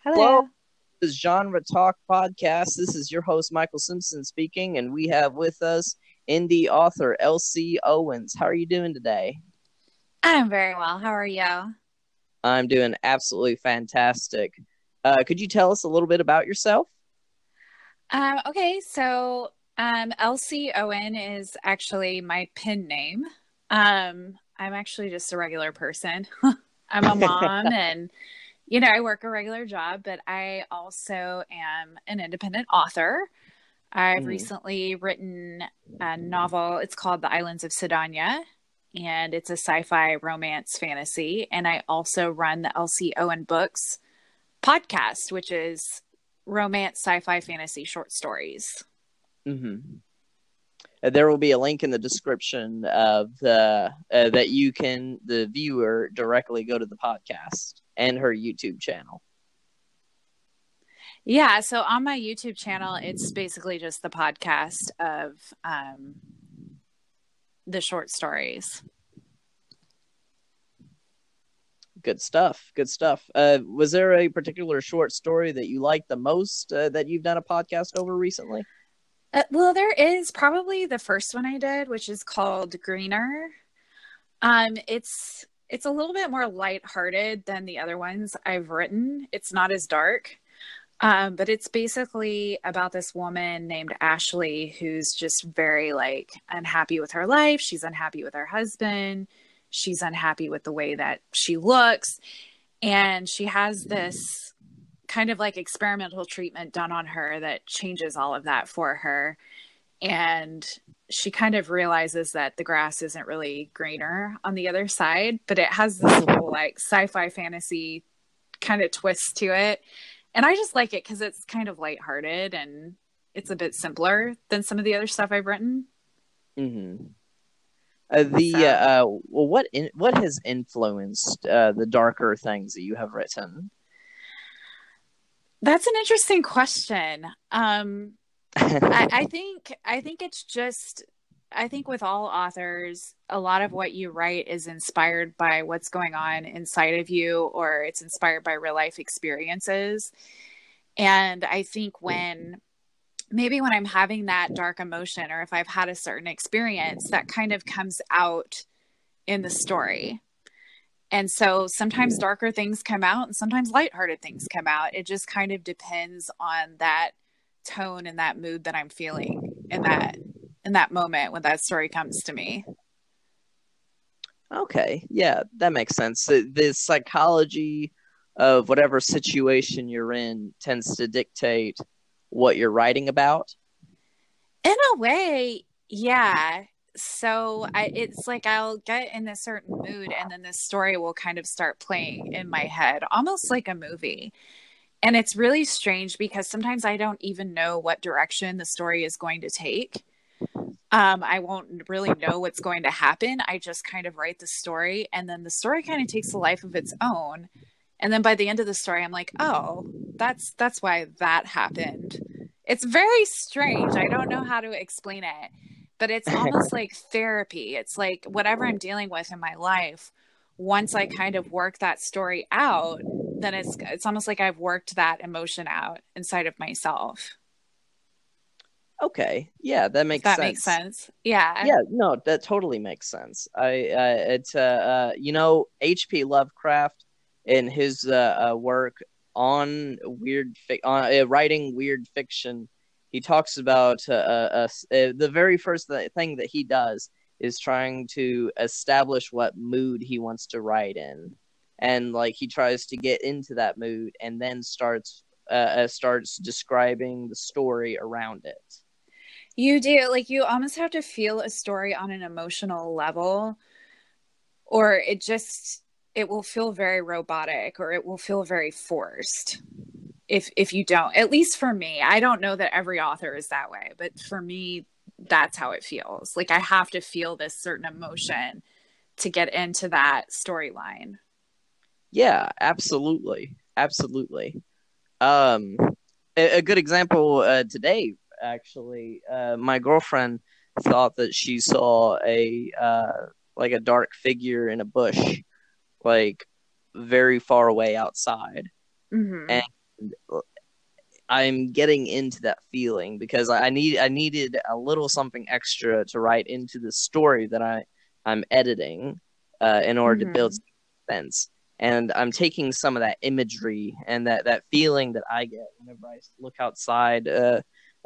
Hello, Hello. this is Genre Talk Podcast. This is your host, Michael Simpson, speaking, and we have with us indie author LC Owens. How are you doing today? I'm very well. How are you? I'm doing absolutely fantastic. Could you tell us a little bit about yourself? LC Owen is actually my pen name. I'm actually just a regular person. I'm a mom and, I work a regular job, but I also am an independent author. I've Mhm. recently written a novel. It's called The Islands of Cydonia, and it's a sci-fi romance fantasy. And I also run the LC Owen Books podcast, which is romance, sci-fi, fantasy short stories. Mhm. There will be a link in the description of the that you can the viewer directly go to the podcast and her YouTube channel. Yeah, so on my YouTube channel, it's basically just the podcast of the short stories. Good stuff. Good stuff. Was there a particular short story that you liked the most that you've done a podcast over recently? Well, there is probably the first one I did, which is called Greener. It's a little bit more lighthearted than the other ones I've written. It's not as dark. But it's basically about this woman named Ashley who's just very like unhappy with her life. She's unhappy with her husband. She's unhappy with the way that she looks. And she has this kind of like experimental treatment done on her that changes all of that for her. And she kind of realizes that the grass isn't really greener on the other side, but it has this whole like sci-fi fantasy kind of twist to it. And I just like it because it's kind of lighthearted and it's a bit simpler than some of the other stuff I've written. Mm-hmm. So What has influenced the darker things that you have written? that's an interesting question. I think it's just I think with all authors, a lot of what you write is inspired by what's going on inside of you, or it's inspired by real life experiences. And I think when I'm having that dark emotion, or if I've had a certain experience, that kind of comes out in the story. And so sometimes darker things come out and sometimes lighthearted things come out. It just kind of depends on that tone and that mood that I'm feeling in that moment when that story comes to me. Okay, yeah, that makes sense. The psychology of whatever situation you're in tends to dictate what you're writing about. In a way, yeah. It's like I'll get in a certain mood and then this story will kind of start playing in my head, almost like a movie. And it's really strange because sometimes I don't even know what direction the story is going to take. I won't really know what's going to happen. I just kind of write the story and then the story kind of takes a life of its own. And then by the end of the story, I'm like, oh, that's why that happened. It's very strange. I don't know how to explain it, but it's almost like therapy. It's like whatever I'm dealing with in my life, once I kind of work that story out, then it's almost like I've worked that emotion out inside of myself. Okay, yeah, that If makes that makes sense. sense. Yeah. Yeah, no, that totally makes sense. It's H.P. Lovecraft in his work on writing weird fiction. He talks about the very first thing that he does is trying to establish what mood he wants to write in, and like he tries to get into that mood, and then starts describing the story around it. You do. Like you almost have to feel a story on an emotional level, or it will feel very robotic or it will feel very forced if you don't. At least for me. I don't know that every author is that way, but for me that's how it feels. Like I have to feel this certain emotion to get into that storyline. Yeah, absolutely, absolutely. Um, a good example today, actually, my girlfriend thought that she saw a like a dark figure in a bush, like very far away outside, and Mhm. I'm getting into that feeling because I needed a little something extra to write into the story that I'm editing in order to build Mm-hmm. suspense. And I'm taking some of that imagery and that feeling that I get whenever I look outside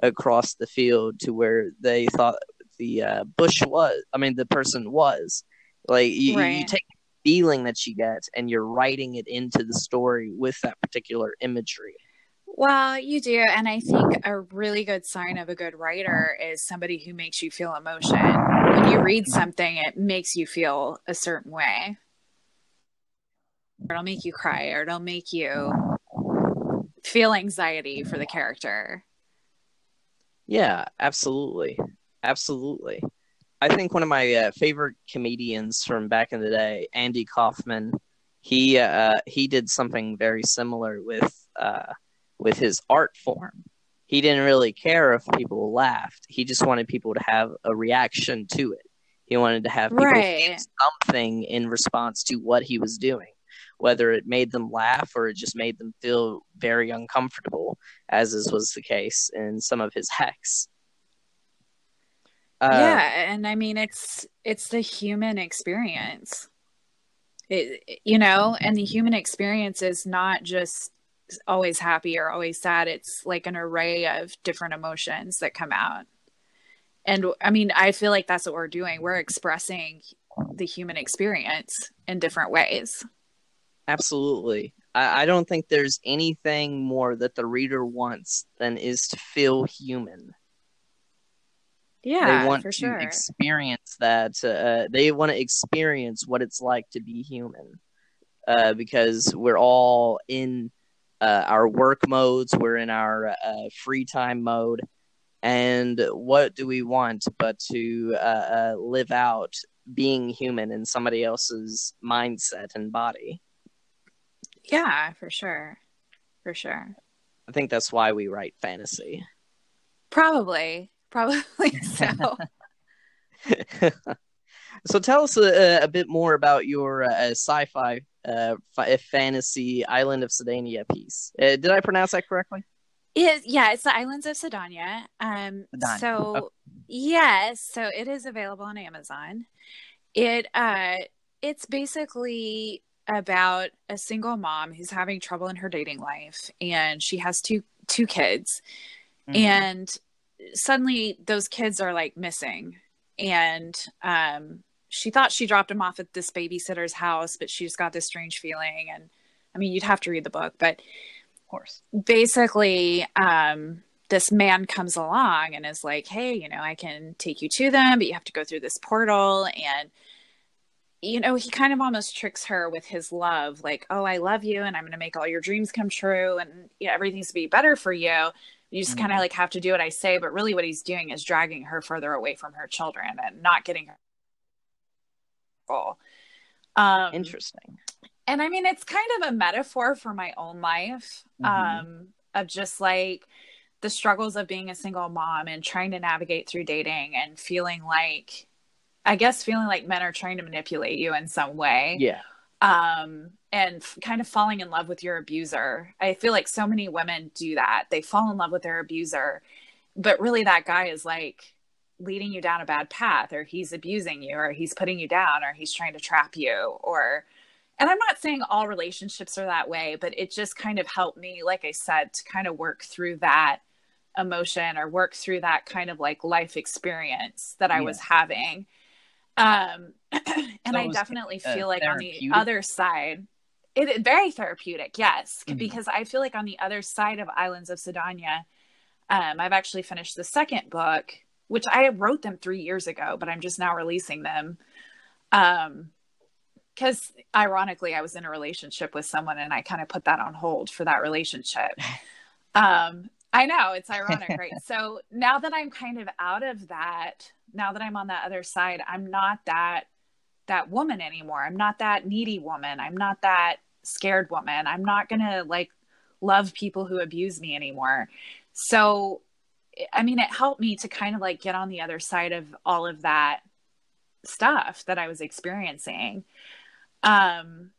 across the field to where they thought the bush was. I mean, the person was. Like you Right. take the feeling that you get and you're writing it into the story with that particular imagery. Well, you do. And I think a really good sign of a good writer is somebody who makes you feel emotion. When you read something, it makes you feel a certain way. Or it'll make you cry, or it'll make you feel anxiety for the character. Yeah, absolutely. Absolutely. I think one of my favorite comedians from back in the day, Andy Kaufman, he did something very similar with his art form. He didn't really care if people laughed. He just wanted people to have a reaction to it. He wanted to have people feel Right. something in response to what he was doing, whether it made them laugh or it just made them feel very uncomfortable, as was the case in some of his hacks. Yeah, Uh, and I mean it's the human experience. And the human experience is not just always happy or always sad. It's like an array of different emotions that come out. And I mean, I feel like that's what we're doing. We're expressing the human experience in different ways. Absolutely. I don't think there's anything more that the reader wants than is to feel human. They Yeah, want for to sure. experience that. They want to experience what it's like to be human. Because we're all in our work modes, we're in our free time mode, and what do we want but to live out being human in somebody else's mindset and body? Yeah, for sure. For sure. I think that's why we write fantasy. Probably so. So tell us a bit more about your sci-fi fantasy Island of Cydonia piece. Did I pronounce that correctly? Yeah, it's the Islands of Cydonia. Cydonia. Okay. So yes, so it is available on Amazon. It it's basically about a single mom who's having trouble in her dating life, and she has two kids, Mm-hmm. and suddenly those kids are like missing, and she thought she dropped them off at this babysitter's house, but she just got this strange feeling. And I mean, you'd have to read the book, but Of course. basically this man comes along and is like, hey, I can take you to them, but you have to go through this portal. And he kind of almost tricks her with his love, like, oh, I love you and I'm going to make all your dreams come true, and everything's to be better for you. You just kind of Mm-hmm. like have to do what I say. But really what he's doing is dragging her further away from her children and not getting her goal. um Interesting. and I mean, it's kind of a metaphor for my own life, Mm-hmm. of just like the struggles of being a single mom and trying to navigate through dating and feeling like men are trying to manipulate you in some way. Yeah. And kind of falling in love with your abuser. I feel like so many women do that. They fall in love with their abuser, but really that guy is like leading you down a bad path, or he's abusing you, or he's putting you down, or he's trying to trap you, or and I'm not saying all relationships are that way, but it just kind of helped me, like I said, to kind of work through that emotion or work through that kind of like life experience that I Yeah. was having. Um, and So it I was definitely feel like on the therapeutic. other side, it very therapeutic, yes, Mm-hmm. because I feel like on the other side of Islands of Cydonia, I've actually finished the second book, which I wrote them 3 years ago, but I'm just now releasing them. Because ironically, I was in a relationship with someone and I kind of put that on hold for that relationship. I know, it's ironic, right? So now that I'm kind of out of that, now that I'm on that other side, I'm not that woman anymore. I'm not that needy woman. I'm not that scared woman. I'm not gonna like love people who abuse me anymore. So I mean, it helped me to kind of like get on the other side of all of that stuff that I was experiencing. Um,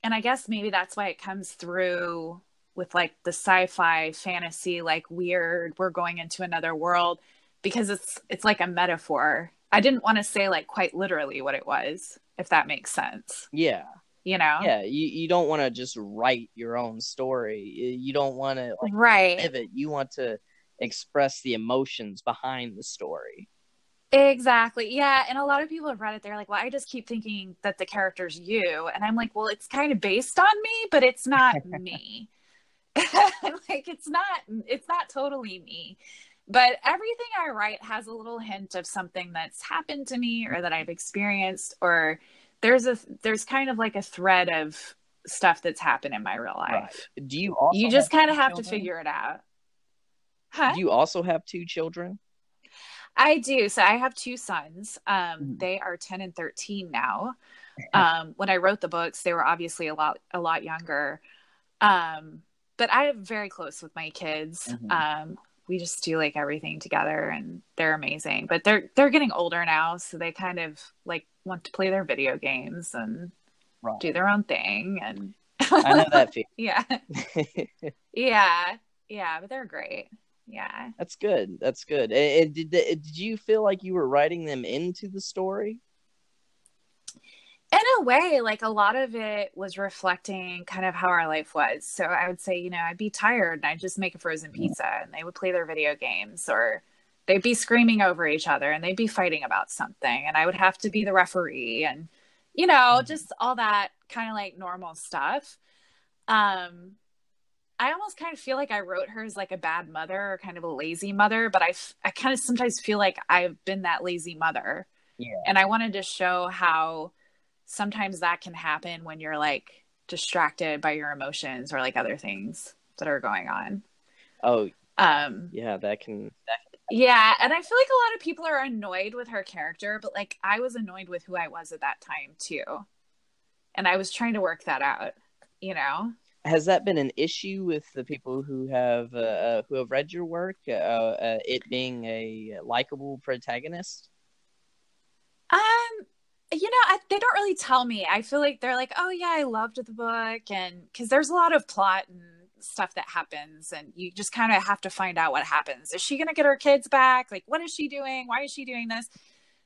and I guess maybe that's why it comes through with like the sci-fi fantasy, like weird, we're going into another world, because it's like a metaphor. I didn't want to say like quite literally what it was, if that makes sense. Yeah. You know? Yeah, you don't want to just write your own story. You don't want to like Right. live it. You want to express the emotions behind the story. Exactly. Yeah. And a lot of people have read it. They're like, well, I just keep thinking that the character's you. And I'm like, well, it's kind of based on me, but it's not me. Like, it's not totally me. But everything I write has a little hint of something that's happened to me or that I've experienced, or there's kind of like a thread of stuff that's happened in my real life. Right. Do you also You just kind of have to children? figure it out. Huh? Do you also have 2 children? I do. So I have 2 sons. They are 10 and 13 now. When I wrote the books, they were obviously a lot younger. But I'm very close with my kids. We just do like everything together, and they're amazing. But they're getting older now, so they kind of like want to play their video games and do their own thing. And I know that feeling. Yeah. Yeah, but they're great. Yeah. That's good. That's good. And did you feel like you were writing them into the story? In a way, like a lot of it was reflecting kind of how our life was. So I would say, I'd be tired and I'd just make a frozen pizza, and they would play their video games, or they'd be screaming over each other and they'd be fighting about something, and I would have to be the referee, and just all that kind of like normal stuff. I almost kind of feel like I wrote her as like a bad mother or kind of a lazy mother, but I kind of sometimes feel like I've been that lazy mother. Yeah. And I wanted to show how sometimes that can happen when you're like distracted by your emotions or like other things that are going on. Oh, yeah, that can. Yeah. And I feel like a lot of people are annoyed with her character, but like I was annoyed with who I was at that time too. And I was trying to work that out, Has that been an issue with the people who have read your work? It being a likable protagonist? They don't really tell me. I feel like they're like, oh yeah, I loved the book, and because there's a lot of plot and stuff that happens, and you just kind of have to find out what happens. Is she gonna get her kids back? Like, what is she doing? Why is she doing this?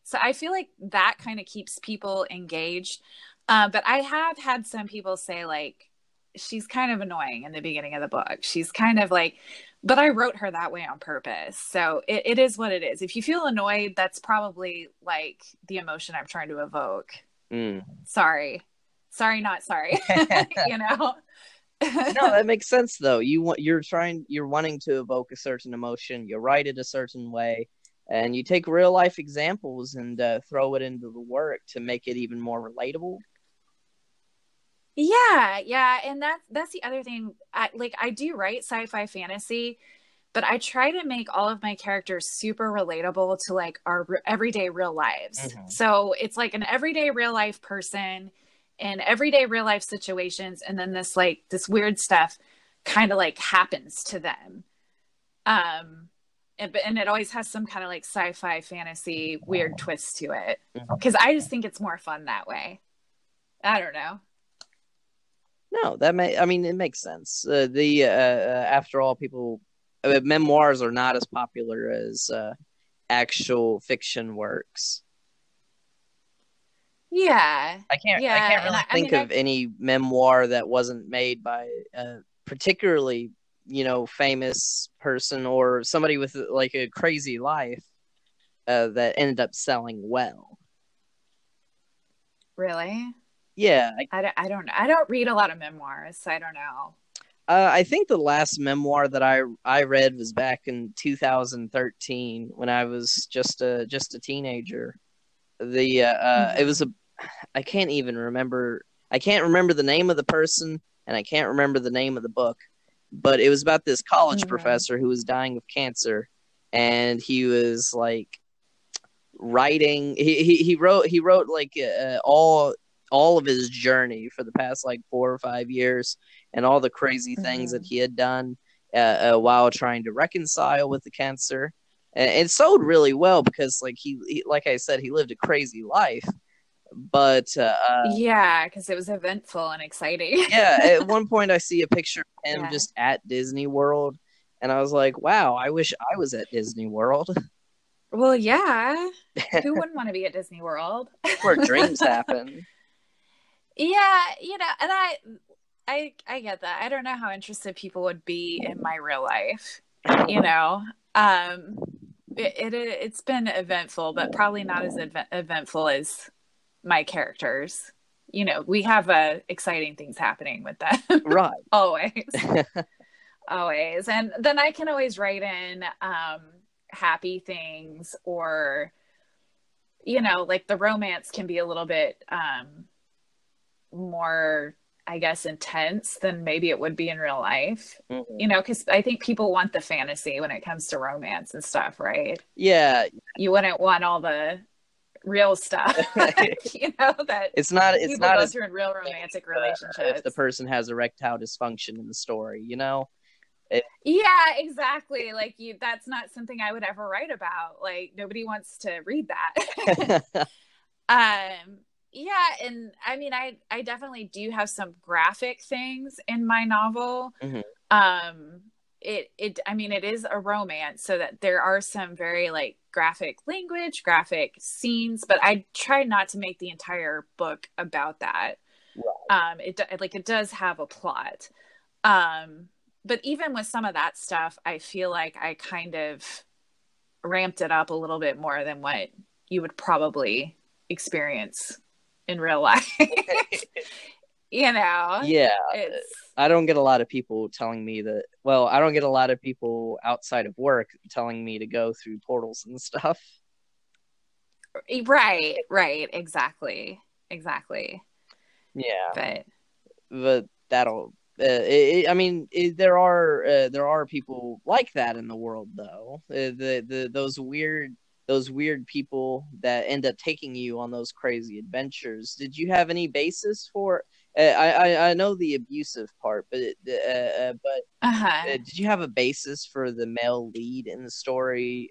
So I feel like that kind of keeps people engaged. But I have had some people say like, she's kind of annoying in the beginning of the book. She's kind of like, but I wrote her that way on purpose. So it is what it is. If you feel annoyed, that's probably like the emotion I'm trying to evoke. Sorry, not sorry. No, that makes sense though. You're wanting to evoke a certain emotion. You write it a certain way, and you take real life examples and throw it into the work to make it even more relatable. Yeah, and that's the other thing. I do write sci-fi fantasy, but I try to make all of my characters super relatable to like our everyday real lives. So it's like an everyday real life person in everyday real life situations, and then this weird stuff kind of like happens to them. And it always has some kind of like sci-fi fantasy weird twist to it, because I just think it's more fun that way. I don't know. No, it makes sense. After all, memoirs are not as popular as actual fiction works. Yeah, I can't really think of any memoir that wasn't made by a particularly, famous person or somebody with like a crazy life that ended up selling well. Really? Yeah, I don't know. I don't read a lot of memoirs, so I don't know. I think the last memoir that I read was back in 2013 when I was just a teenager. It was I can't even remember. I can't remember the name of the person, and I can't remember the name of the book. But it was about this college professor who was dying of cancer, and he was like writing. He wrote like all of his journey for the past like 4 or 5 years, and all the crazy things that he had done while trying to reconcile with the cancer. And it sold really well because like he like I said, he lived a crazy life, But Yeah, because it was eventful and exciting. yeah, at one point I see a picture of him Yeah. just at Disney World, and I was like, wow, I wish I was at Disney World. Well, yeah. Who wouldn't want to be at Disney World? Where dreams happen. Yeah, and I get that. I don't know how interested people would be in my real life. You know, um, it's been eventful, but probably not as eventful as my characters. We have exciting things happening with them. Right. Always, always, and then I can always write in happy things, or like the romance can be a little bit more, I guess, intense than maybe it would be in real life. Mm-hmm. Because I think people want the fantasy when it comes to romance and stuff, right? Yeah. You wouldn't want all the real stuff, that it's not people go as through in real romantic relationships. if the person has erectile dysfunction in the story, Yeah, exactly. Like that's not something I would ever write about. Like nobody wants to read that. Yeah, and I mean I definitely do have some graphic things in my novel. Mm-hmm. I mean, it is a romance, so that there are some very like graphic language, graphic scenes, but I try not to make the entire book about that. Right. It does have a plot. But even with some of that stuff, I feel like I kind of ramped it up a little bit more than what you would probably experience in real life. Yeah. I don't get a lot of people telling me that. Well, I don't get a lot of people outside of work telling me to go through portals and stuff. Right, exactly. Yeah, But that'll. I mean, there are people like that in the world, though. Those weird people that end up taking you on those crazy adventures. Did you have any basis for? I know the abusive part, but did you have a basis for the male lead in the story?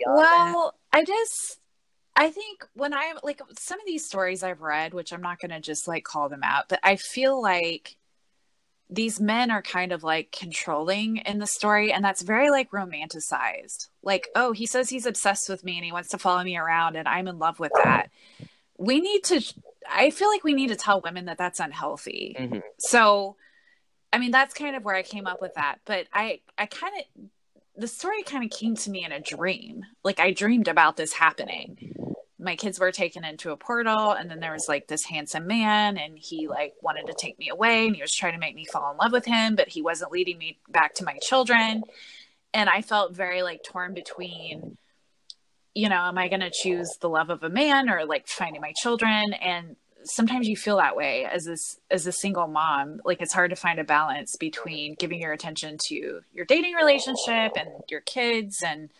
Well, I think when I like some of these stories I've read, which I'm not going to just like call them out, but I feel like these men are kind of like controlling in the story, and that's very like romanticized. Like, oh, he says he's obsessed with me and he wants to follow me around and I'm in love with that. I feel like we need to tell women that that's unhealthy. Mm-hmm. So, I mean, that's kind of where I came up with that. But the story kind of came to me in a dream. Like I dreamed about this happening. My kids were taken into a portal, and then there was like this handsome man, and he like wanted to take me away, and he was trying to make me fall in love with him, but he wasn't leading me back to my children. And I felt very like torn between, am I going to choose the love of a man or like finding my children? And sometimes you feel that way as a single mom. Like it's hard to find a balance between giving your attention to your dating relationship and your kids. And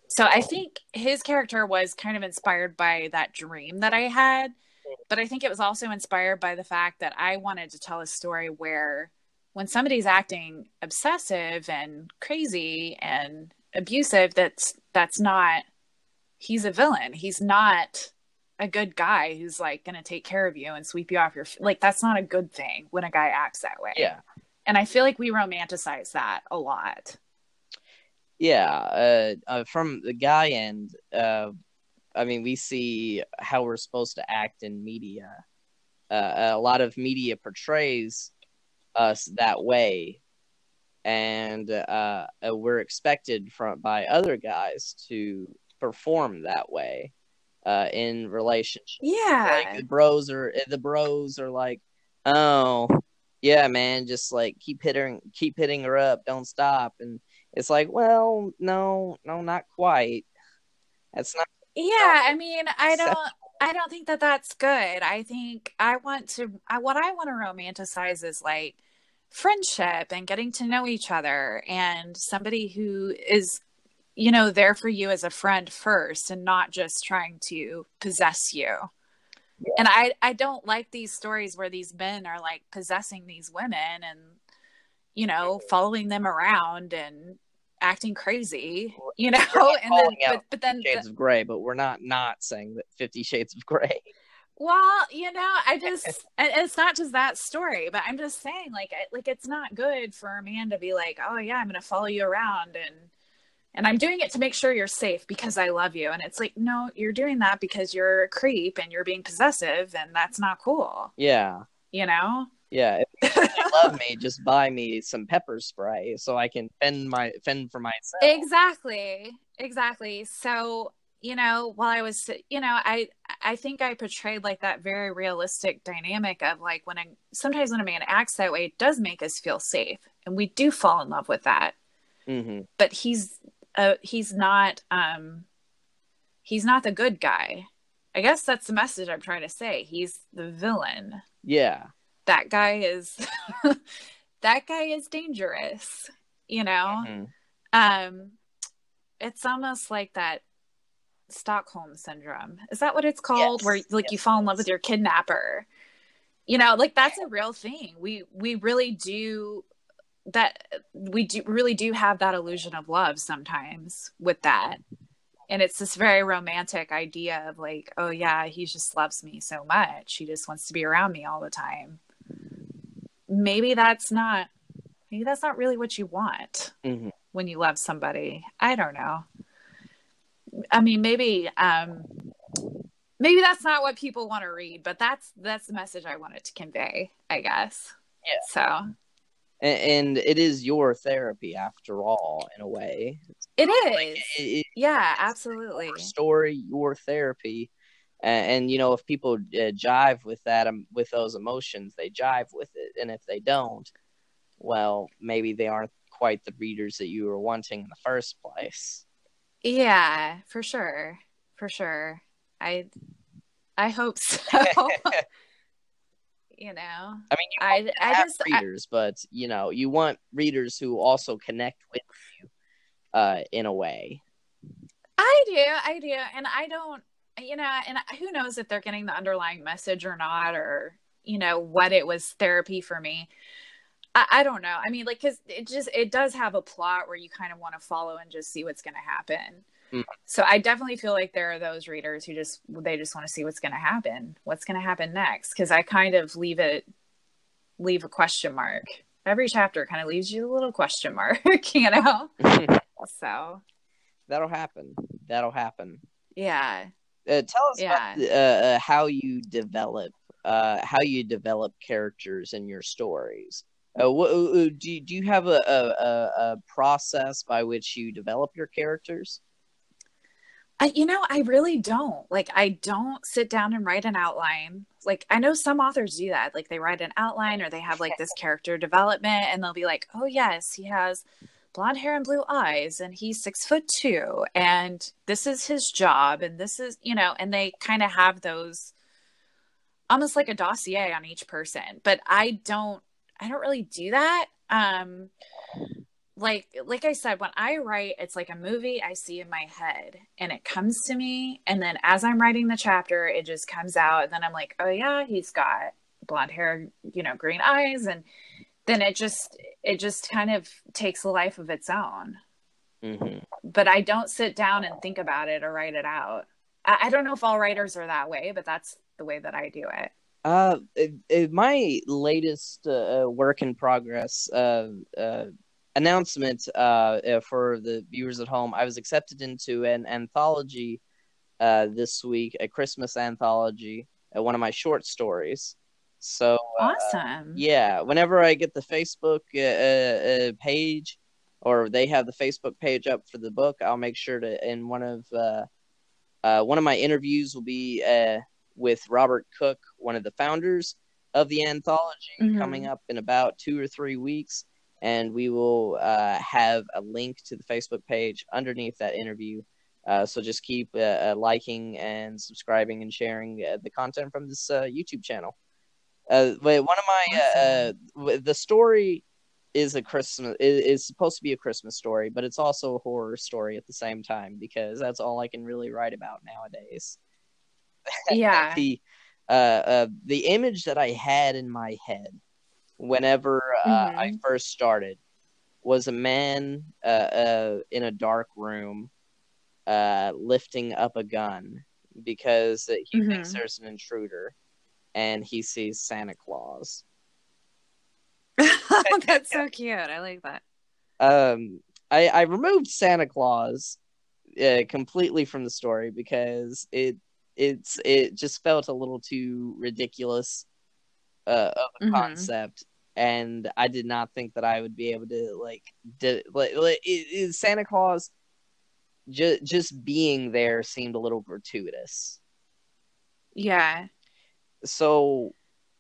so I think his character was kind of inspired by that dream that I had, but I think it was also inspired by the fact that I wanted to tell a story where when somebody's acting obsessive and crazy and abusive, that's not, he's a villain. He's not a good guy who's like going to take care of you and sweep you off your like that's not a good thing when a guy acts that way. Yeah. And I feel like we romanticize that a lot. Yeah, from the guy end, I mean, we see how we're supposed to act in media. A lot of media portrays us that way, and we're expected by other guys to perform that way in relationships. Yeah. Like the bros are like, oh yeah, man, just like keep hitting her up, don't stop. And it's like, well, no, not quite. That's not. Yeah, I mean, I don't think that that's good. I think what I want to romanticize is like friendship and getting to know each other, and somebody who is there for you as a friend first and not just trying to possess you. Yeah. And I don't like these stories where these men are like possessing these women and following them around and acting crazy, and then but then Shades of Grey, but we're not saying that 50 Shades of Grey. Well, I just, and it's not just that story, but I'm just saying, like it's not good for a man to be like, oh yeah, I'm going to follow you around and I'm doing it to make sure you're safe because I love you. And it's like, no, you're doing that because you're a creep and you're being possessive, and that's not cool. Yeah. You know? Yeah, if you really love me, just buy me some pepper spray so I can fend for myself. Exactly. So, while I was, I think I portrayed like that very realistic dynamic of like sometimes when a man acts that way, it does make us feel safe, and we do fall in love with that. Mm-hmm. But he's not the good guy. I guess that's the message I'm trying to say. He's the villain. Yeah. That guy is that guy is dangerous, Mm-hmm. It's almost like that Stockholm Syndrome. Is that what it's called? Yes. Where like Yes, you fall in love with your kidnapper. Like that's a real thing. We really do that. We really do have that illusion of love sometimes with that. And it's this very romantic idea of like, oh yeah, he just loves me so much. He just wants to be around me all the time. Maybe that's not really what you want mm-hmm. when you love somebody. I don't know. I mean, maybe that's not what people want to read, but that's the message I wanted to convey, I guess. Yeah. So. And it is your therapy after all, in a way. It is. Yeah, absolutely. Your story, your therapy. And if people jive with that, with those emotions, they jive with it. And if they don't, well, maybe they aren't quite the readers that you were wanting in the first place. Yeah, for sure. I hope so. I mean, you have readers, but you want readers who also connect with you, in a way. I do, and I don't, and who knows if they're getting the underlying message or not, or what it was therapy for me. I don't know. I mean, like, because it does have a plot where you kind of want to follow and just see what's going to happen. Mm. So I definitely feel like there are those readers who just want to see what's going to happen next. Because I kind of leave a question mark. Every chapter kind of leaves you a little question mark, So that'll happen. Yeah. Tell us about how you develop characters in your stories. Do you have a process by which you develop your characters? I really don't. Like, I don't sit down and write an outline. Like, I know some authors do that. Like, they write an outline, or they have like this character development, and they'll be like, oh yes, he has blonde hair and blue eyes, and he's 6'2", and this is his job, and this is, and they kind of have those almost like a dossier on each person. But I don't really do that. Like I said, when I write, it's like a movie I see in my head, and it comes to me, and then as I'm writing the chapter, it just comes out, and then I'm like, oh yeah, he's got blonde hair, green eyes, and then it just kind of takes a life of its own. Mm-hmm. But I don't sit down and think about it or write it out. I don't know if all writers are that way, but that's the way that I do it. My latest work in progress announcement for the viewers at home, I was accepted into an anthology this week, a Christmas anthology, one of my short stories. So awesome. Yeah, whenever I get the Facebook page, or they have the Facebook page up for the book, I'll make sure to, in one of my interviews will be with Robert Cook, one of the founders of the anthology, mm-hmm. coming up in about 2 or 3 weeks, and we will have a link to the Facebook page underneath that interview. So just keep liking and subscribing and sharing the content from this YouTube channel. But one of my the story is is supposed to be a Christmas story, but it's also a horror story at the same time, because that's all I can really write about nowadays. Yeah. The image that I had in my head whenever mm-hmm. I first started was a man in a dark room lifting up a gun because he thinks Mm-hmm. there's an intruder, and he sees Santa Claus. That's so cute. I like that. I removed Santa Claus completely from the story because it just felt a little too ridiculous of a Mm-hmm. concept, and I did not think that I would be able to Santa Claus just being there seemed a little gratuitous. Yeah. So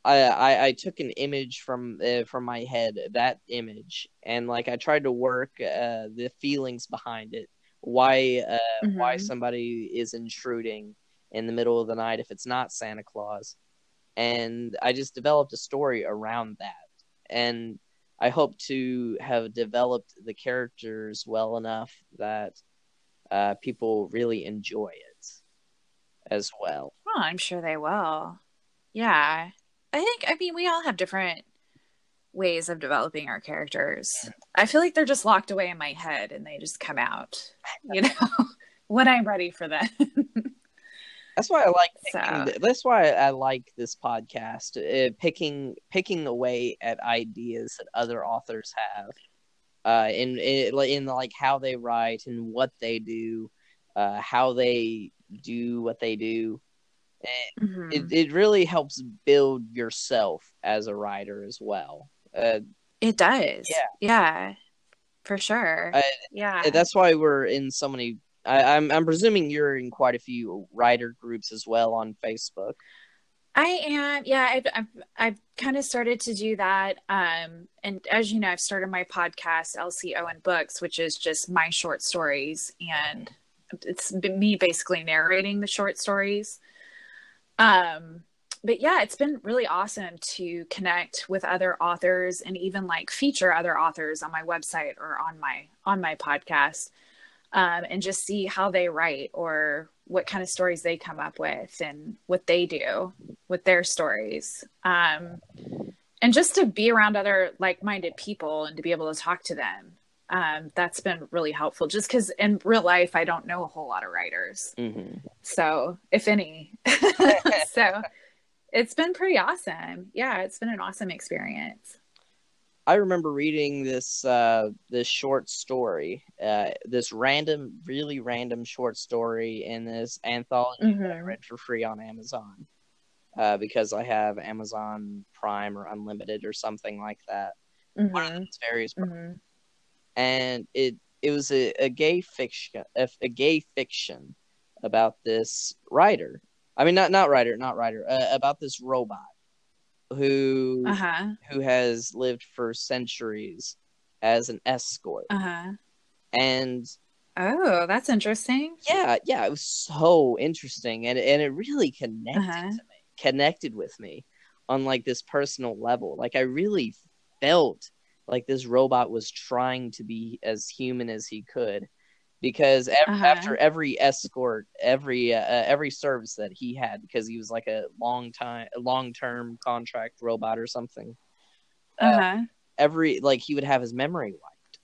I took an image from my head, that image, and like I tried to work the feelings behind it. Why Mm-hmm. somebody is intruding in the middle of the night if it's not Santa Claus, and I just developed a story around that. And I hope to have developed the characters well enough that people really enjoy it as well. Well, I'm sure they will. Yeah. I mean, we all have different ways of developing our characters. I feel like they're just locked away in my head and they just come out, you know, when I'm ready for them. That's why I like So, that's why I like this podcast, picking away at ideas that other authors have, in like how they write and what they do, how they do what they do. mhm. It really helps build yourself as a writer as well. It does. Yeah, Yeah, for sure. I, Yeah. that's why we're in so many. I'm presuming you're in quite a few writer groups as well on Facebook. I am. Yeah, I've kind of started to do that. And as you know, I've started my podcast, LC Owen Books, which is just my short stories, and it's me basically narrating the short stories. Um, but yeah, it's been really awesome to connect with other authors and even like feature other authors on my website or on my podcast, and just see how they write or what kind of stories they come up with and what they do with their stories. And just to be around other like-minded people and to be able to talk to them. That's been really helpful just because in real life, I don't know a whole lot of writers. Mm-hmm. So if any, so it's been pretty awesome. Yeah. It's been an awesome experience. I remember reading this short story, this really random short story in this anthology that I Mm-hmm. read for free on Amazon, because I have Amazon Prime or Unlimited or something like that. One of Mm-hmm. those various, Mm-hmm. and it was a gay fiction, a gay fiction about this writer. I mean, not writer, about this robot who Uh-huh. has lived for centuries as an escort. Uh-huh. And Oh, that's interesting. yeah, it was so interesting, and it really Uh-huh. connected with me on like this personal level. Like I really felt like this robot was trying to be as human as he could, because Uh-huh. after every escort, every service that he had, because he was like a long term contract robot or something, Uh-huh. every like he would have his memory wiped.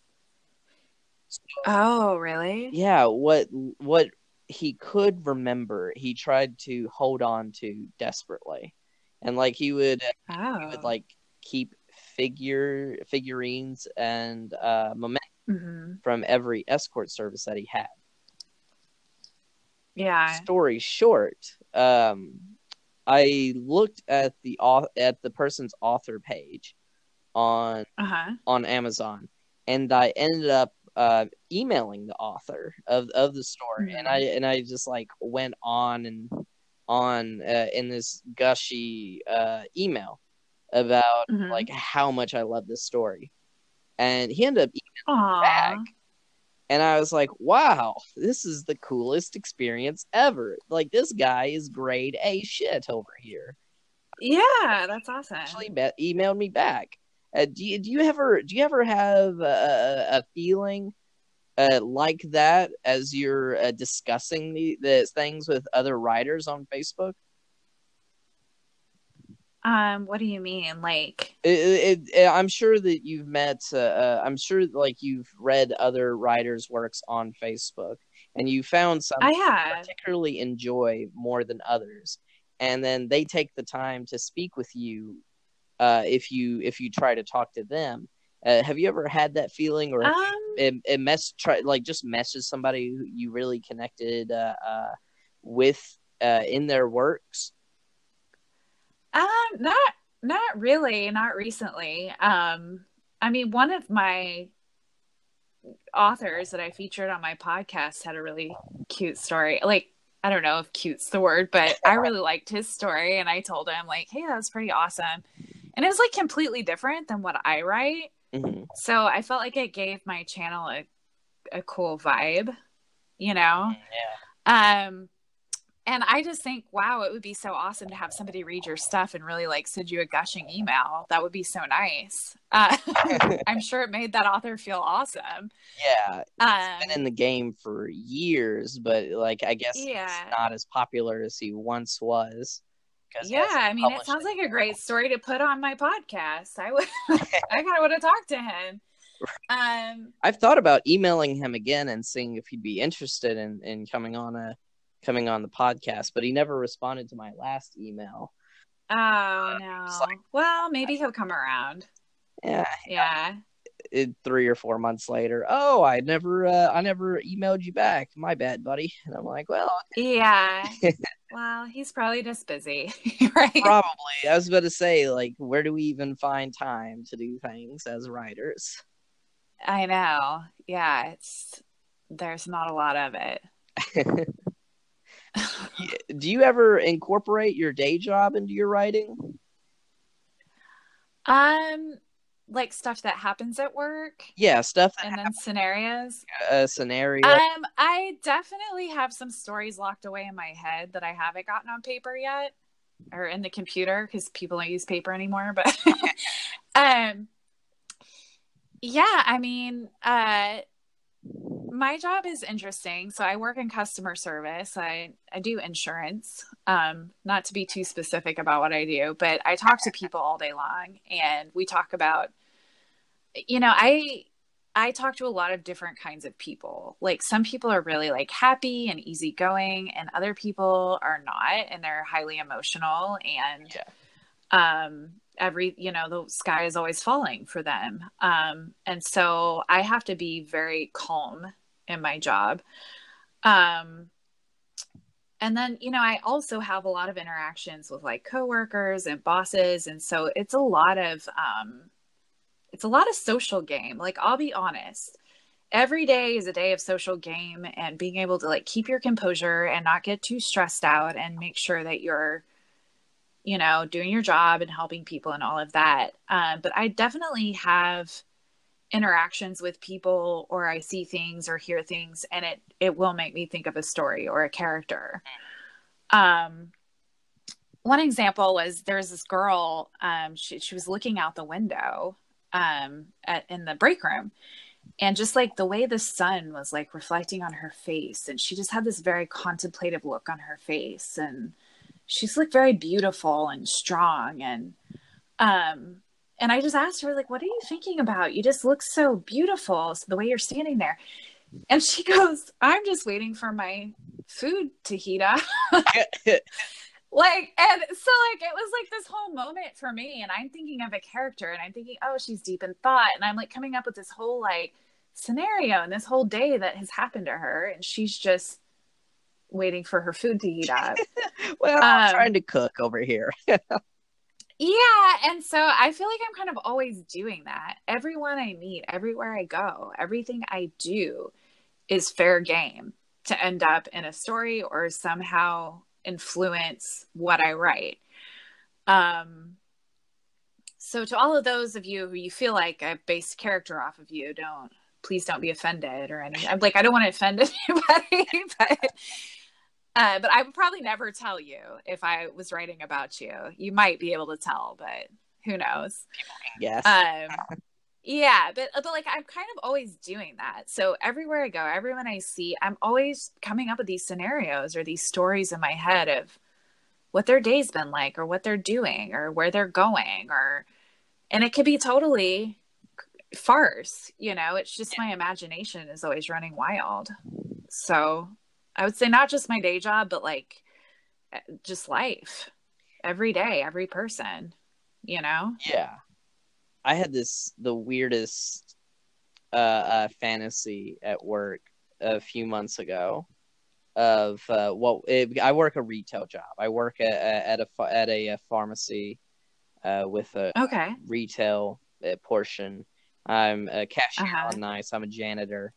So, Oh, really? yeah, what he could remember, he tried to hold on to desperately, and like he would Oh. like keep figurines and momentum Mm-hmm. from every escort service that he had. Yeah. Story short, I looked at the person's author page on Uh-huh. Amazon, and I ended up emailing the author of the story, and Mm-hmm. I just like went on and on in this gushy email about Mm-hmm. like how much I love this story, and he ended up emailing back, Aw. and I was like, wow, this is the coolest experience ever. Like this guy is grade A shit over here. Yeah, that's awesome. Actually emailed me back. Do you ever have a feeling like that as you're discussing the things with other writers on Facebook? What do you mean? Like, I'm sure that you've met. I'm sure like you've read other writers' works on Facebook, and you found something I you have. particularly enjoy more than others, and then they take the time to speak with you, if you try to talk to them. Have you ever had that feeling, or have Um, just message somebody who you really connected with in their works? not not really, not recently. I mean, one of my authors that I featured on my podcast had a really cute story. Like, I don't know if cute's the word, but I really liked his story, and I told him like, "Hey, that was pretty awesome." And it was like completely different than what I write. Mm-hmm. So I felt like it gave my channel a cool vibe, you know? Um, and I just think, wow, it would be so awesome to have somebody read your stuff and really like send you a gushing email. That would be so nice. Yeah. I'm sure it made that author feel awesome. Yeah, he's been in Um, the game for years, but like I guess he's yeah. not as popular as he once was because he Yeah, hasn't I mean, it published sounds like a anymore. great story to put on my podcast. I would, I kind of want to talk to him. Um, I've thought about emailing him again and seeing if he'd be interested in coming on the podcast, but he never responded to my last email. oh It's like, no. Well, maybe he'll come around. yeah, Yeah. 3 or 4 months later, I never emailed you back. My bad, buddy. And I'm like, well, Yeah. Well, he's probably just busy, right? probably. I was about to say, like, where do we even find time to do things as writers? I know. Yeah, there's not a lot of it. Do you ever incorporate your day job into your writing? Um, like stuff that happens at work Yeah, stuff that and then scenarios. a scenario. I definitely have some stories locked away in my head that I haven't gotten on paper yet or in the computer because people don't use paper anymore. But um, yeah, I mean, my job is interesting. So I work in customer service. I do insurance. Not to be too specific about what I do, but I talk to people all day long, and we talk about, I talk to a lot of different kinds of people. Like some people are really like happy and easygoing, and other people are not, and they're highly emotional, and Yeah. the sky is always falling for them. And so I have to be very calm in my job. Um, and then, I also have a lot of interactions with like coworkers and bosses. And so it's a lot of social game. Like, I'll be honest, every day is a day of social game, and being able to like keep your composure and not get too stressed out and make sure that you're doing your job and helping people and all of that. But I definitely have interactions with people, or I see things or hear things, and it will make me think of a story or a character. One example was there's this girl, she was looking out the window in the break room, and just like the way the sun was like reflecting on her face, and she just had this very contemplative look on her face, and she's looked very beautiful and strong. And I just asked her, like, what are you thinking about? You just look so beautiful. So the way you're standing there. And she goes, I'm just waiting for my food to heat up. Like, and so like, it was like this whole moment for me, and I'm thinking of a character, and I'm thinking, oh, she's deep in thought. And I'm like coming up with this whole like scenario and this whole day that has happened to her. And she's just waiting for her food to heat up. Well, I'm trying to cook over here. Yeah. And so I feel like I'm kind of always doing that. Everyone I meet, everywhere I go, everything I do is fair game to end up in a story or somehow influence what I write. So to all of those of you who you feel like I've based character off of you, please don't be offended or anything. I'm like, I don't want to offend anybody, but I would probably never tell you if I was writing about you. You might be able to tell, but who knows? Yes. Yeah, but like I'm kind of always doing that. So everywhere I go, everyone I see, I'm always coming up with these scenarios or these stories in my head of what their day's been like, or what they're doing, or where they're going, and it could be totally farce. It's just my imagination is always running wild. So I would say not just my day job, but like just life, every day, every person, you know? Yeah. I had the weirdest fantasy at work a few months ago of I work a retail job. I work at a pharmacy with a Okay. retail portion. I'm a cashier Uh-huh. on nights. I'm a janitor.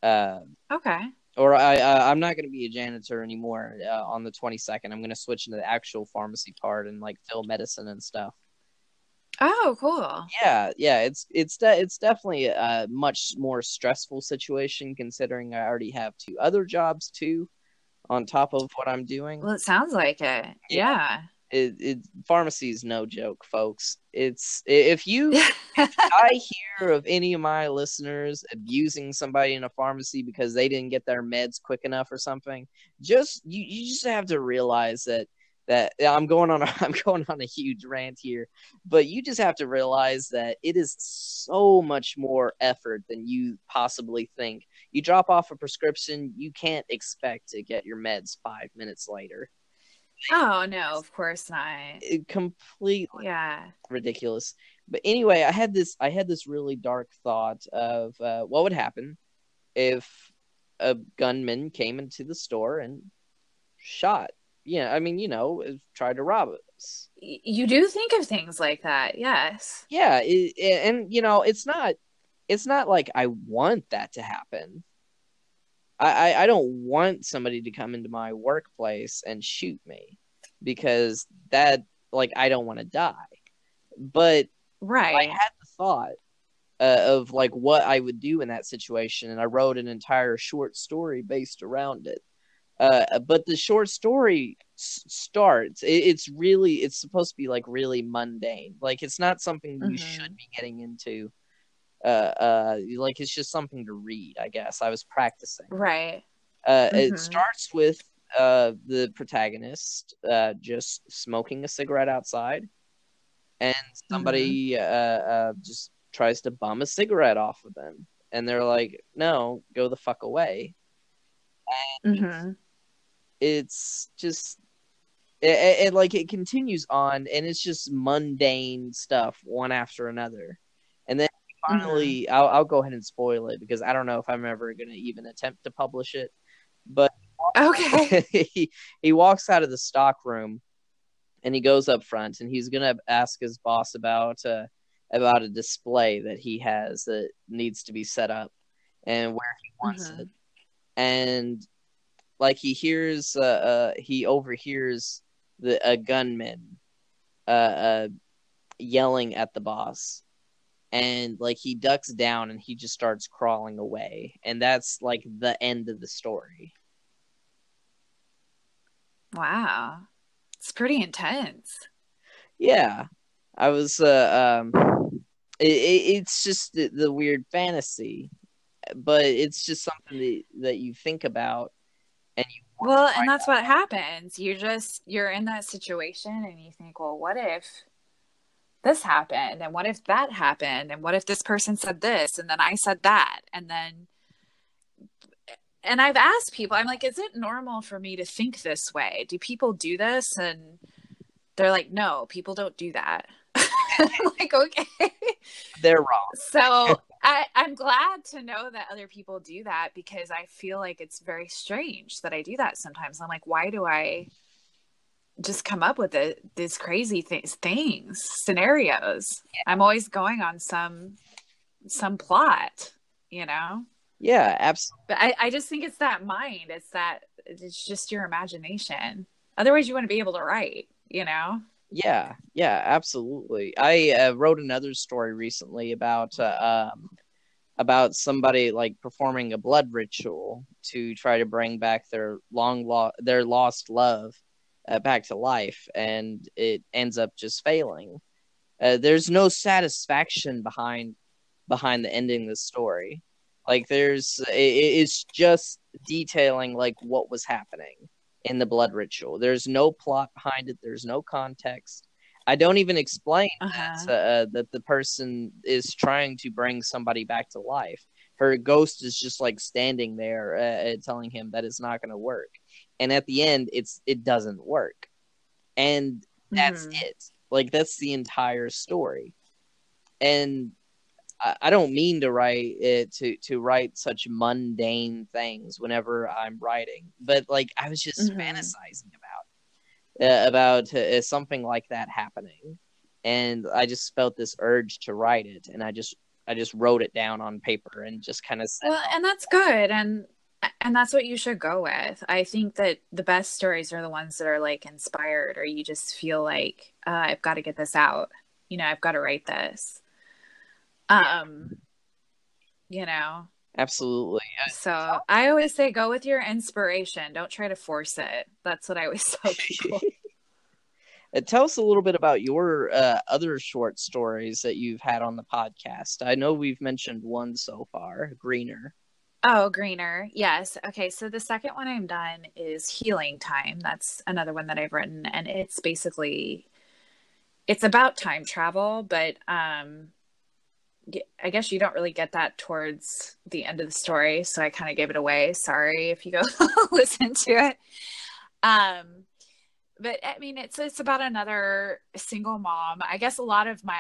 Uh, Okay. or I'm not going to be a janitor anymore on the 22nd. I'm going to switch into the actual pharmacy part and like fill medicine and stuff. Oh, cool. Yeah, it's definitely a much more stressful situation considering I already have two other jobs too on top of what I'm doing. Well, it sounds like it. Yeah, Yeah. pharmacy is no joke, folks. It's if I hear of any of my listeners abusing somebody in a pharmacy because they didn't get their meds quick enough or something, you just have to realize that I'm going on I'm going on a huge rant here, but you just have to realize that it is so much more effort than you possibly think. You drop off a prescription, you can't expect to get your meds 5 minutes later. Oh, no, of course not. Completely Yeah. ridiculous. But anyway, I had this really dark thought of what would happen if a gunman came into the store and shot. Yeah, I mean, tried to rob us. You do think of things like that. Yes. Yeah, and it's not like I want that to happen. I don't want somebody to come into my workplace and shoot me because that like I don't want to die. But I Right. had the thought of like what I would do in that situation, and I wrote an entire short story based around it. But the short story starts. It's supposed to be like really mundane. Like it's not something you should Mm-hmm. be getting into. Like it's just something to read. I guess I was practicing. Right. It Mm-hmm. starts with the protagonist just smoking a cigarette outside, and Mm-hmm. somebody just tries to bum a cigarette off of them, and they're like, "No, go the fuck away." Mm-hmm. It's just it continues on, and it's just mundane stuff one after another, and then Mm-hmm. finally, I'll go ahead and spoil it because I don't know if I'm ever gonna even attempt to publish it, but Okay. he walks out of the stock room and he goes up front and he's gonna ask his boss about a display that he has that needs to be set up and where he wants Mm-hmm. it. And like he overhears a gunman uh yelling at the boss, and like he ducks down and he just starts crawling away, and that's like the end of the story. Wow. It's pretty intense. Yeah, I was it's just the weird fantasy, but it's just something that you think about and you want to Well, and write that's what happens. You're in that situation and you think, well, what if this happened? And what if that happened? And what if this person said this? And then I said that? And I've asked people, I'm like, is it normal for me to think this way? Do people do this? And they're like, no, people don't do that. I'm like, okay. about. They're wrong. So I'm glad to know that other people do that because I feel like it's very strange that I do that sometimes. I'm like, why do I just come up with these crazy things, scenarios? I'm always going on some plot, you know? Yeah, absolutely. But I just think it's that mind. It's just your imagination. Otherwise, you wouldn't be able to write, you know? Yeah, absolutely. I wrote another story recently about somebody like performing a blood ritual to try to bring back their lost love back to life, and it ends up just failing. There's no satisfaction behind the ending of the story. Like it's just detailing like what was happening in the blood ritual. There's no plot behind it. There's no context. I don't even explain Uh-huh. that the person is trying to bring somebody back to life. her ghost is just like standing there telling him that it's not going to work. And at the end, it doesn't work. And that's it. Like, that's the entire story. And I don't mean to write it to write such mundane things whenever I'm writing, but like I was just fantasizing about something like that happening, and I just felt this urge to write it, and I just wrote it down on paper and just kind of said, well, and that's good, and that's what you should go with. I think that the best stories are the ones that are like inspired, or you just feel like I've got to get this out. I've got to write this. Absolutely. So I always say go with your inspiration. Don't try to force it. That's what I always tell people. Tell us a little bit about your other short stories that you've had on the podcast. I know we've mentioned one so far, Greener. Oh, Greener. Yes. Okay. So the second one I'm done is Healing Time. That's another one that I've written. And it's about time travel, but I guess you don't really get that towards the end of the story. So I kind of gave it away. Sorry if you go listen to it. But I mean, it's about another single mom. I guess a lot of my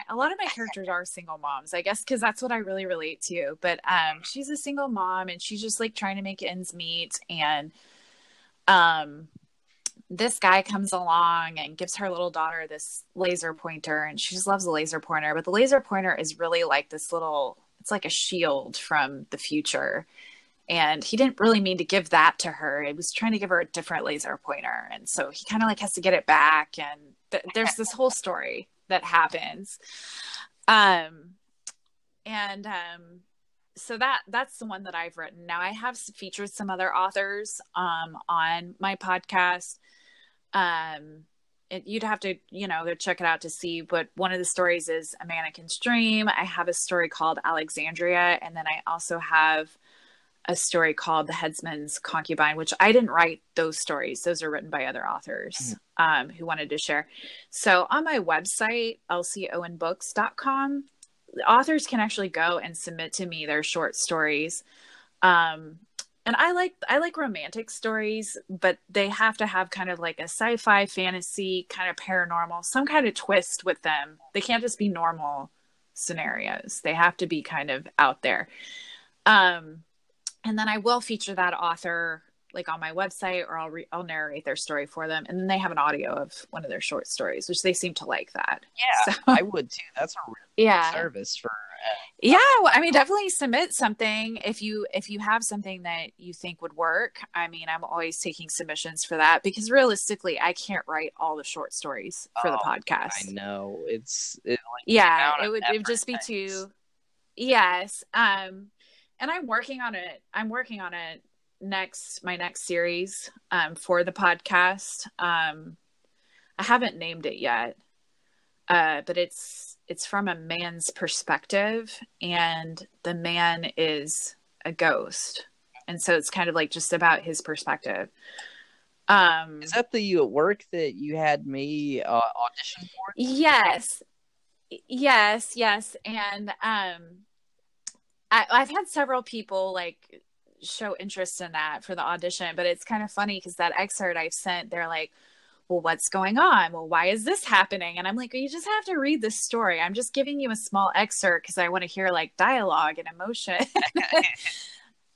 characters are single moms, I guess, because that's what I really relate to. But she's a single mom, and she's just like trying to make ends meet. And this guy comes along and gives her little daughter this laser pointer, and she just loves the laser pointer. But the laser pointer is really like this little, it's like a shield from the future. And he didn't really mean to give that to her. He was trying to give her a different laser pointer. And so he kind of like has to get it back. And there's this whole story that happens. So that's the one that I've written. Now I have featured some other authors on my podcast. You'd have to, go check it out to see. But one of the stories is A Mannequin's Dream. I have a story called Alexandria. And then I also have a story called The Headsman's Concubine, which I didn't write those stories. Those are written by other authors who wanted to share. So on my website, lcowenbooks.com, authors can actually go and submit to me their short stories. And I like romantic stories, but they have to have kind of like a sci-fi, fantasy, kind of paranormal, some kind of twist with them. They can't just be normal scenarios. They have to be kind of out there. And then I will feature that author like on my website, or I'll narrate their story for them. And then they have an audio of one of their short stories, which they seem to like that. Yeah, so, I would too. That's a really good service for. Yeah, well, I mean, definitely submit something if you have something that you think would work. I mean, I'm always taking submissions for that, because realistically, I can't write all the short stories for the podcast. I know it would just be too. Yes. And I'm working on it. My next series for the podcast. I haven't named it yet, but it's from a man's perspective, and the man is a ghost, and so it's kind of like just about his perspective. Is that the work that you had me audition for? Yes, and I've had several people like show interest in that for the audition, but it's kind of funny because that excerpt I've sent, they're like, well, what's going on? Well, why is this happening? And I'm like, well, you just have to read this story. I'm just giving you a small excerpt because I want to hear like dialogue and emotion.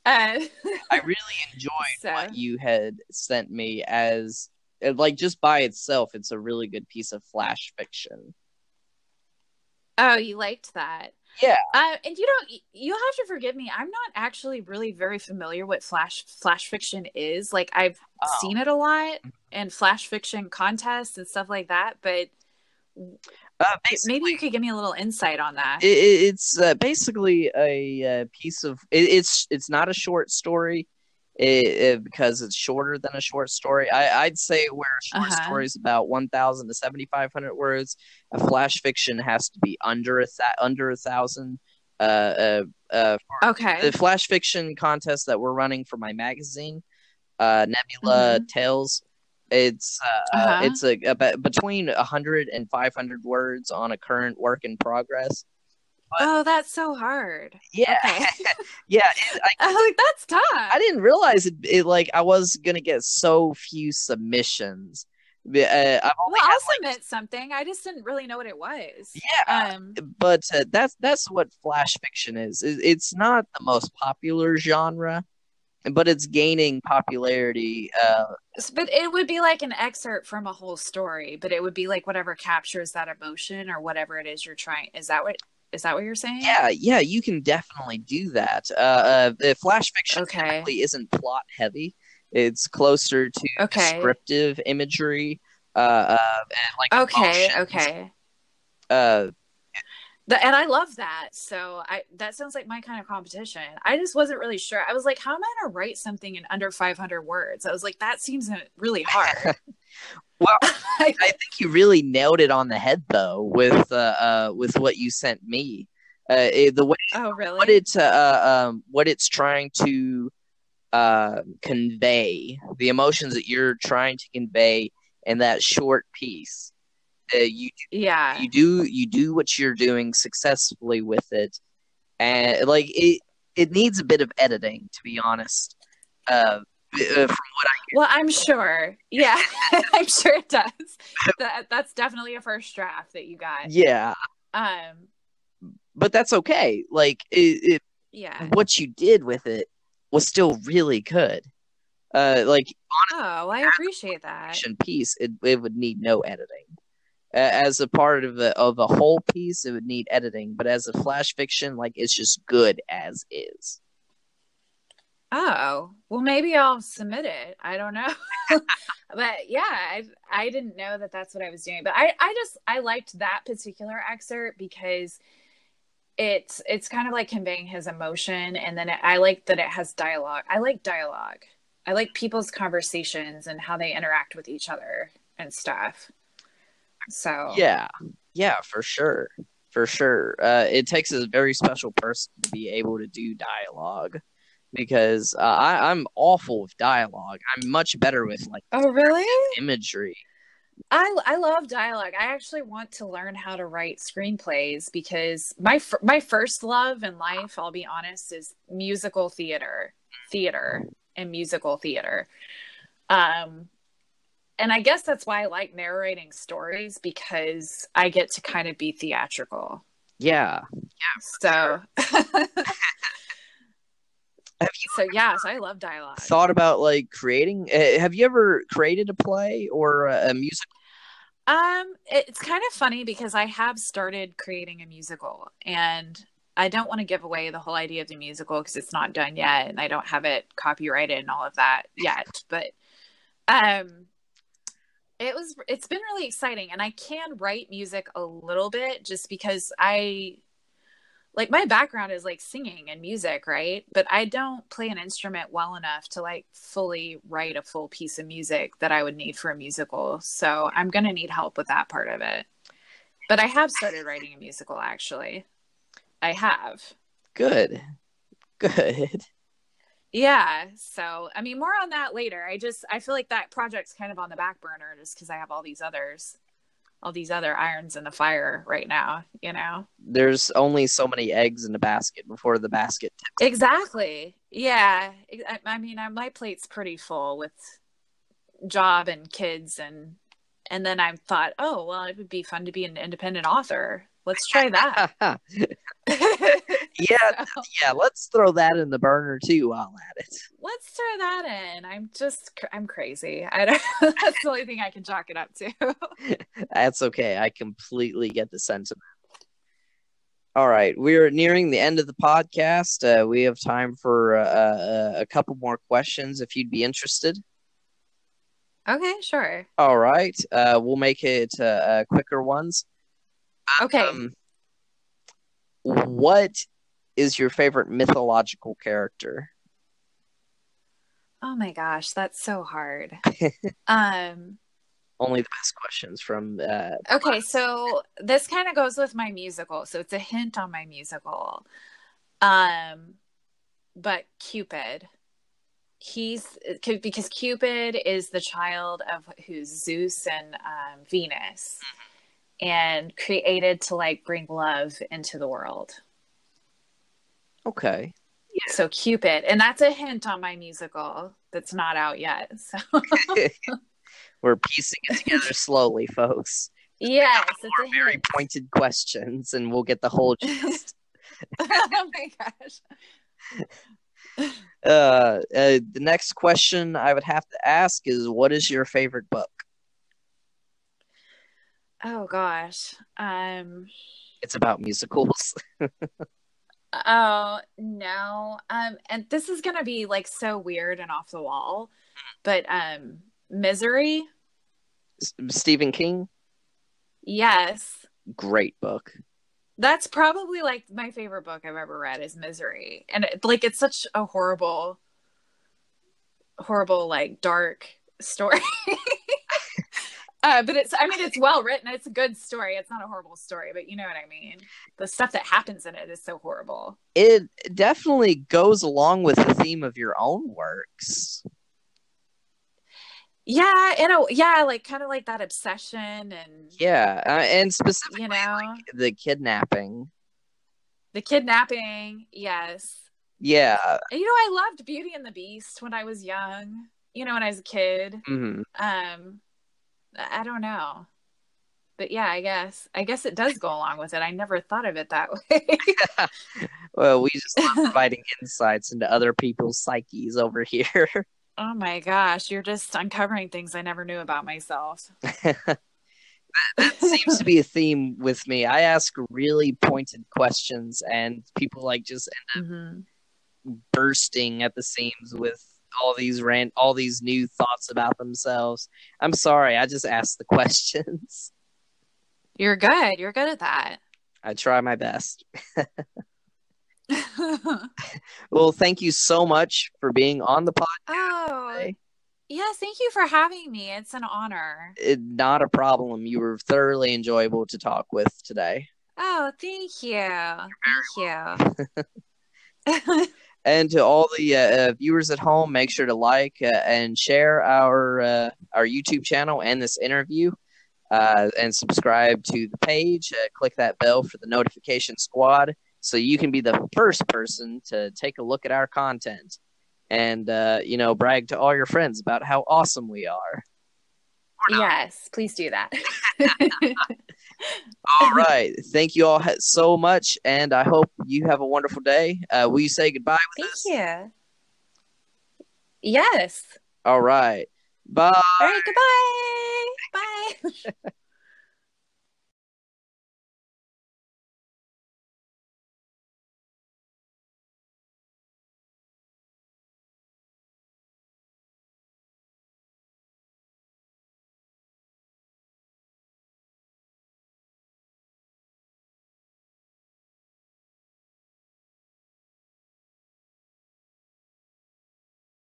I really enjoyed what you had sent me, as like just by itself, it's a really good piece of flash fiction. Oh, you liked that? Yeah. And you'll have to forgive me. I'm not actually really very familiar what flash fiction is. Like I've seen it a lot in flash fiction contests and stuff like that, but maybe you could give me a little insight on that. It's basically a piece of it's not a short story because it's shorter than a short story. I'd say where a short story is about 1,000 to 7,500 words, a flash fiction has to be under 1,000. Okay. The flash fiction contest that we're running for my magazine, Nebula Tales, it's between 100 and 500 words on a current work in progress. But Oh, that's so hard. yeah, Okay. yeah, I was like, that's I tough. didn't realize it like I was gonna get so few submissions. I've only Well, had I'll like submit something. I just didn't really know what it was. yeah, but that's what flash fiction is. It's not the most popular genre, but it's gaining popularity. But it would be like an excerpt from a whole story, but it would be like whatever captures that emotion or whatever it is you're trying. Is that what you're saying? Yeah, yeah, you can definitely do that. The flash fiction Okay. typically isn't plot heavy. It's closer to Okay. descriptive imagery, and like Okay. emotions. Okay. Uh, And I love that. So I that sounds like my kind of competition. I just wasn't really sure. I was like, how am I going to write something in under 500 words? I was like, that seems really hard. well, I think you really nailed it on the head though with what you sent me. The way Oh, really? what it's trying to convey, the emotions that you're trying to convey in that short piece. You Yeah. you do what you're doing successfully with it, and like it needs a bit of editing, to be honest. From Well, I'm sure. Yeah, I'm sure it does. That's definitely a first draft that you got. yeah, Um, but that's okay. Like yeah. what you did with it was still really good. Like Oh, I appreciate that. action piece, it would need no editing. As a part of the whole piece, it would need editing. But as a flash fiction, like it's just good as is. Oh, well, maybe I'll submit it. I don't know. But yeah, I didn't know that that's what I was doing. But I liked that particular excerpt because it's kind of like conveying his emotion, and then I like that it has dialogue. I like dialogue. I like people's conversations and how they interact with each other and stuff. So, Yeah, yeah, for sure, for sure. It takes a very special person to be able to do dialogue because I'm awful with dialogue. I'm much better with like oh really? imagery. I love dialogue. I actually want to learn how to write screenplays because my first love in life, I'll be honest, is theater and musical theater. Um, and I guess that's why I like narrating stories because I get to kind of be theatrical. Yeah. So, Have you so yeah, so I love dialogue. thought about like creating? Have you ever created a play or a music? It's kind of funny because I have started creating a musical and I don't want to give away the whole idea of the musical because it's not done yet and I don't have it copyrighted and all of that yet. But um it's been really exciting and I can write music a little bit just because I like my background is like singing and music, right? But I don't play an instrument well enough to like fully write a full piece of music that I would need for a musical. So I'm going to need help with that part of it. But I have started writing a musical actually. I have. Good, good. Yeah. So, I mean, more on that later. I feel like that project's kind of on the back burner just because I have all these other irons in the fire right now, you know? There's only so many eggs in a basket before the basket tips. Exactly. Yeah. I mean, my plate's pretty full with job and kids and then I thought, oh, well, it would be fun to be an independent author. Let's try that. Yeah, So, yeah. Let's throw that in the burner too while at it. let's throw that in. I'm crazy. I don't that's the only thing I can chalk it up to. That's okay. I completely get the sentiment. All right, we're nearing the end of the podcast. We have time for a couple more questions if you'd be interested. Okay, sure. All right, we'll make it quicker ones. Okay. Um, what is your favorite mythological character? Oh my gosh, that's so hard. Um Only the best questions from. okay, so this kind of goes with my musical. So it's a hint on my musical. Um but Cupid. He's because Cupid is the child of who's Zeus and Venus. and created to like bring love into the world. Okay. So Cupid, and that's a hint on my musical that's not out yet. So We're piecing it together slowly, folks. yes, it's a Very hint. pointed questions, and we'll get the whole gist. Oh my gosh. The next question I would have to ask is, what is your favorite book? Oh gosh. It's about musicals. Oh no. And this is gonna be like so weird and off the wall, but Misery. Stephen King, Yes. great book. That's probably like my favorite book I've ever read is Misery. And like it's such a horrible, horrible, like dark story. But it's well written. It's a good story. It's not a horrible story, but you know what I mean. The stuff that happens in it is so horrible. It definitely goes along with the theme of your own works. Yeah, like kind of like that obsession and Yeah, and specifically like the kidnapping. The kidnapping, yes. Yeah. And, I loved Beauty and the Beast when I was young. When I was a kid. Mm-hmm. I don't know. But yeah, I guess it does go along with it. I never thought of it that way. Well, we just love providing insights into other people's psyches over here. Oh my gosh, you're just uncovering things I never knew about myself. That seems to be a theme with me. I ask really pointed questions, and people like just end up bursting at the seams with all these new thoughts about themselves. I'm sorry, I just ask the questions. You're good. You're good at that. I try my best. Well, thank you so much for being on the podcast. Oh, today. Yes, thank you for having me. It's an honor. Not a problem. You were thoroughly enjoyable to talk with today. Oh, thank you. Thank you. And to all the viewers at home, make sure to like and share our YouTube channel and this interview, and subscribe to the page. Click that bell for the notification squad so you can be the first person to take a look at our content and brag to all your friends about how awesome we are. Yes, please do that. All right. Thank you all so much, and I hope you have a wonderful day. Will you say goodbye with us? Thank you. Yes. All right. Bye. All right, goodbye. Bye.